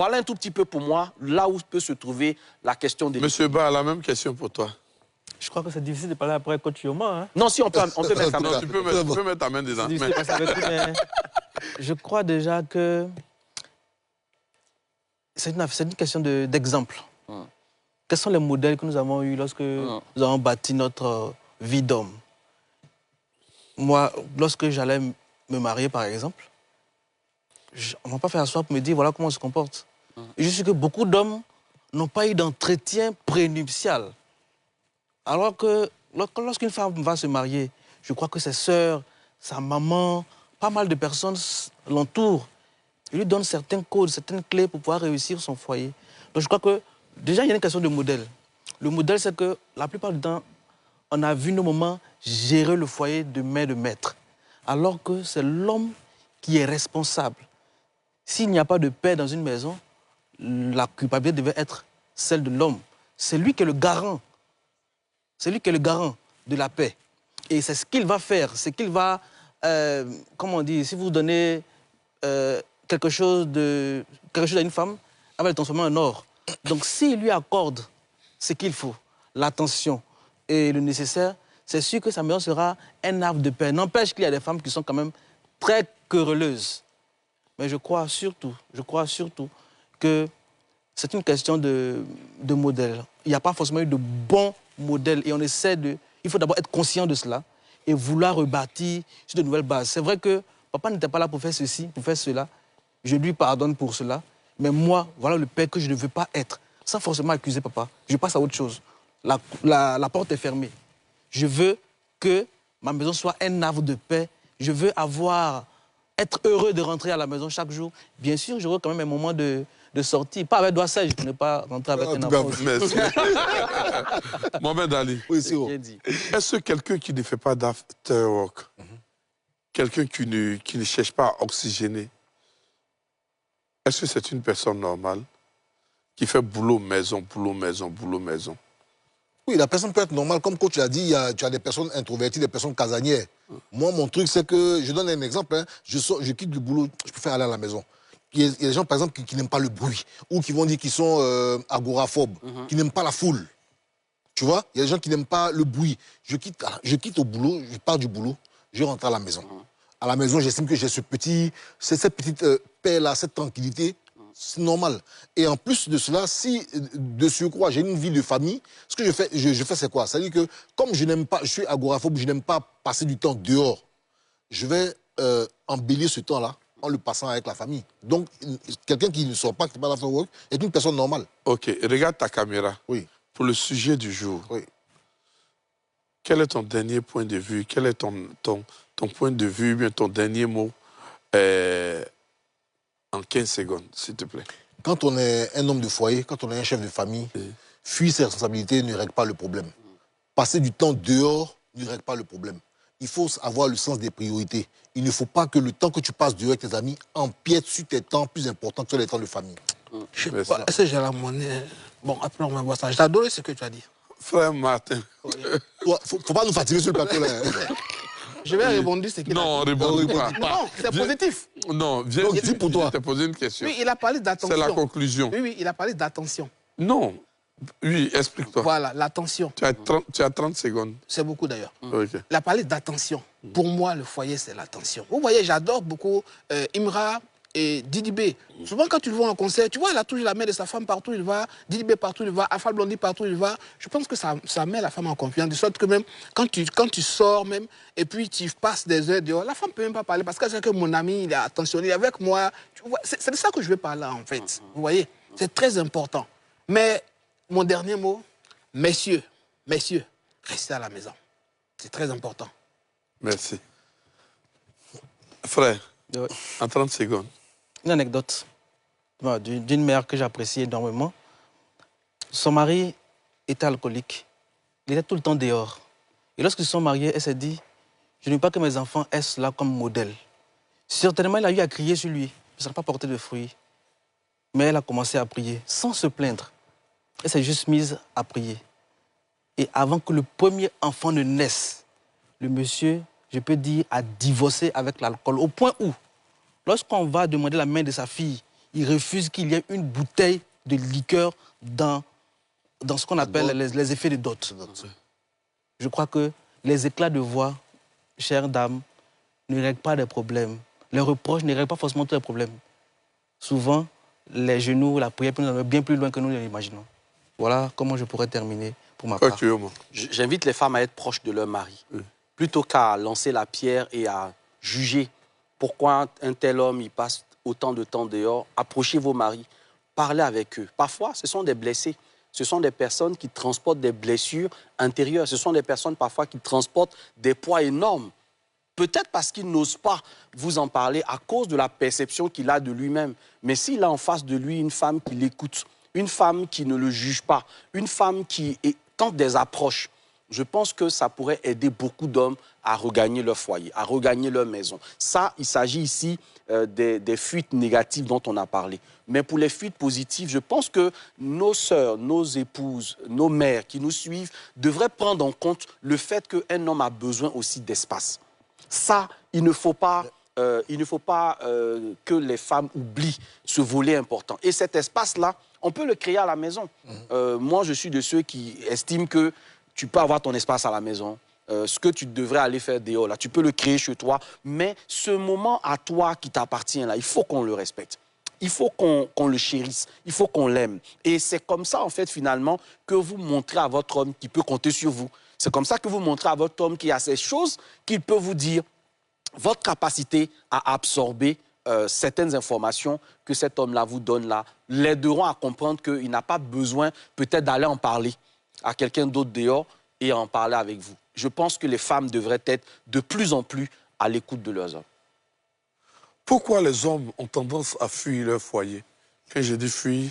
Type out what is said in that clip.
Voilà un tout petit peu pour moi, là où peut se trouver la question des... Monsieur Ba, la même question pour toi. Je crois que c'est difficile de parler après coach Yoma. Hein. Non, si on peut mettre quand même... Non, tu peux mettre ta main dedans. C'est difficile de passer avec lui, mais je crois déjà que c'est une question d'exemple. Quels sont les modèles que nous avons eus lorsque nous avons bâti notre vie d'homme? Moi, lorsque j'allais me marier, par exemple, on ne m'a pas fait asseoir pour me dire voilà comment on se comporte. Et je sais que beaucoup d'hommes n'ont pas eu d'entretien prénuptial. Alors que lorsqu'une femme va se marier, je crois que ses sœurs, sa maman, pas mal de personnes l'entourent. Ils lui donnent certains codes, certaines clés pour pouvoir réussir son foyer. Donc je crois que déjà, il y a une question de modèle. Le modèle, c'est que la plupart du temps, on a vu nos mamans gérer le foyer de main de maître. Alors que c'est l'homme qui est responsable. S'il n'y a pas de paix dans une maison, la culpabilité devait être celle de l'homme. C'est lui qui est le garant. C'est lui qui est le garant de la paix. Et c'est ce qu'il va faire. C'est qu'il va, comment on dit, si vous donnez quelque chose à une femme, elle va le transformer en or. Donc s'il lui accorde ce qu'il faut, l'attention et le nécessaire, c'est sûr que sa maison sera un havre de paix. N'empêche qu'il y a des femmes qui sont quand même très querelleuses. Mais je crois surtout que c'est une question de modèle. Il n'y a pas forcément eu de bons modèles et on essaie de... Il faut d'abord être conscient de cela et vouloir rebâtir sur de nouvelles bases. C'est vrai que papa n'était pas là pour faire ceci, pour faire cela. Je lui pardonne pour cela. Mais moi, voilà le père que je ne veux pas être. Sans forcément accuser papa. Je passe à autre chose. La porte est fermée. Je veux que ma maison soit un havre de paix. Je veux être heureux de rentrer à la maison chaque jour. Bien sûr, j'aurai quand même un moment de sortie. Pas avec doigt sèche pour ne pas rentrer avec un enfant. Merci. Mohamed Ali. Oui, c'est bon. Est-ce que quelqu'un qui ne fait pas d'after work, quelqu'un qui ne cherche pas à oxygéner, est-ce que c'est une personne normale qui fait boulot maison, boulot maison, boulot maison? Oui, la personne peut être normale. Comme coach l'a dit, tu as des personnes introverties, des personnes casanières. Moi, mon truc, c'est que, je donne un exemple, hein, je quitte le boulot, je préfère aller à la maison. Il y a des gens, par exemple, qui n'aiment pas le bruit, ou qui vont dire qu'ils sont agoraphobes, qui n'aiment pas la foule. Tu vois, il y a des gens qui n'aiment pas le bruit. Je quitte au boulot, je pars du boulot, je rentre à la maison. À la maison, j'estime que j'ai cette petite paix-là, cette tranquillité, c'est normal. Et en plus de cela, si de surcroît, j'ai une vie de famille, ce que je fais c'est quoi? C'est-à-dire que comme je suis agoraphobe, je n'aime pas passer du temps dehors, je vais embellir ce temps-là en le passant avec la famille. Donc, quelqu'un qui ne sort pas, qui ne fait pas l'after work, est une personne normale. Ok, regarde ta caméra. Oui. Pour le sujet du jour, oui. Quel est ton dernier point de vue? Quel est ton point de vue, bien ton dernier mot en 15 secondes, s'il te plaît? Quand on est un homme de foyer, quand on est un chef de famille, fuir ses responsabilités ne règle pas le problème. Passer du temps dehors ne règle pas le problème. Il faut avoir le sens des priorités. Il ne faut pas que le temps que tu passes dehors avec tes amis empiète sur tes temps plus importants que sur les temps de famille. Je sais pas, est-ce que j'ai la monnaie? Bon, après on va voir ça. J'ai adoré ce que tu as dit. Frère Martin. Faut pas nous fatiguer sur le plateau là. Je vais répondre ce qu'il a dit. Non, réponds pas. Non, c'est positif. Non, viens Donc, dis pour toi. Je t'ai posé une question. Oui, il a parlé d'attention. C'est la conclusion. Oui, il a parlé d'attention. Non. Oui, explique-toi. Voilà, l'attention. Tu as 30 secondes. C'est beaucoup d'ailleurs. Okay. Il a parlé d'attention. Pour moi, le foyer, c'est l'attention. Vous voyez, j'adore beaucoup Imra et Didi B. Souvent, quand tu le vois en concert, tu vois, il a toujours la main de sa femme partout où il va, Didi B partout où il va, Alpha Blondy partout où il va. Je pense que ça met la femme en confiance. De sorte que même, quand tu sors même, et puis tu passes des heures dehors, la femme ne peut même pas parler parce qu'elle sait que mon ami, il est attentionné avec moi. C'est de ça que je veux parler, en fait. Vous voyez, c'est très important. Mais mon dernier mot, messieurs, restez à la maison. C'est très important. Merci. Frère, Oui. en 30 secondes. Une anecdote d'une mère que j'apprécie énormément. Son mari était alcoolique. Il était tout le temps dehors. Et lorsqu'ils se sont mariés, elle s'est dit, je ne veux pas que mes enfants aient cela comme modèle. Certainement, il a eu à crier sur lui. Ça n'a pas porté de fruits. Mais elle a commencé à prier, sans se plaindre. Elle s'est juste mise à prier. Et avant que le premier enfant ne naisse, le monsieur, je peux dire, a divorcé avec l'alcool. Au point où, lorsqu'on va demander la main de sa fille, ils refusent qu'il y ait une bouteille de liqueur dans ce qu'on appelle les effets de dot. Je crois que les éclats de voix, chères dames, ne règlent pas des problèmes. Les reproches ne règlent pas forcément tous les problèmes. Souvent, les genoux, la prière peut nous amener bien plus loin que nous ne l'imaginons. Voilà comment je pourrais terminer pour ma part. J'invite les femmes à être proches de leur mari. Plutôt qu'à lancer la pierre et à juger pourquoi un tel homme il passe autant de temps dehors. Approchez vos maris, parlez avec eux. Parfois, ce sont des blessés. Ce sont des personnes qui transportent des blessures intérieures. Ce sont des personnes parfois qui transportent des poids énormes. Peut-être parce qu'il n'ose pas vous en parler à cause de la perception qu'il a de lui-même. Mais s'il a en face de lui une femme qui l'écoute, une femme qui ne le juge pas, une femme qui tente des approches, je pense que ça pourrait aider beaucoup d'hommes à regagner leur foyer, à regagner leur maison. Ça, il s'agit ici des fuites négatives dont on a parlé. Mais pour les fuites positives, je pense que nos sœurs, nos épouses, nos mères qui nous suivent devraient prendre en compte le fait qu'un homme a besoin aussi d'espace. Ça, il ne faut pas que les femmes oublient ce volet important. Et cet espace-là, on peut le créer à la maison. Moi, je suis de ceux qui estiment que tu peux avoir ton espace à la maison. Ce que tu devrais aller faire dehors, là, tu peux le créer chez toi. Mais ce moment à toi qui t'appartient, là, il faut qu'on le respecte. Il faut qu'on le chérisse. Il faut qu'on l'aime. Et c'est comme ça, en fait, finalement, que vous montrez à votre homme qu'il peut compter sur vous. C'est comme ça que vous montrez à votre homme qu'il y a ces choses qu'il peut vous dire. Votre capacité à absorber certaines informations que cet homme-là vous donne là l'aideront à comprendre qu'il n'a pas besoin peut-être d'aller en parler à quelqu'un d'autre dehors et en parler avec vous. Je pense que les femmes devraient être de plus en plus à l'écoute de leurs hommes. Pourquoi les hommes ont tendance à fuir leur foyer? Quand je dis fuir,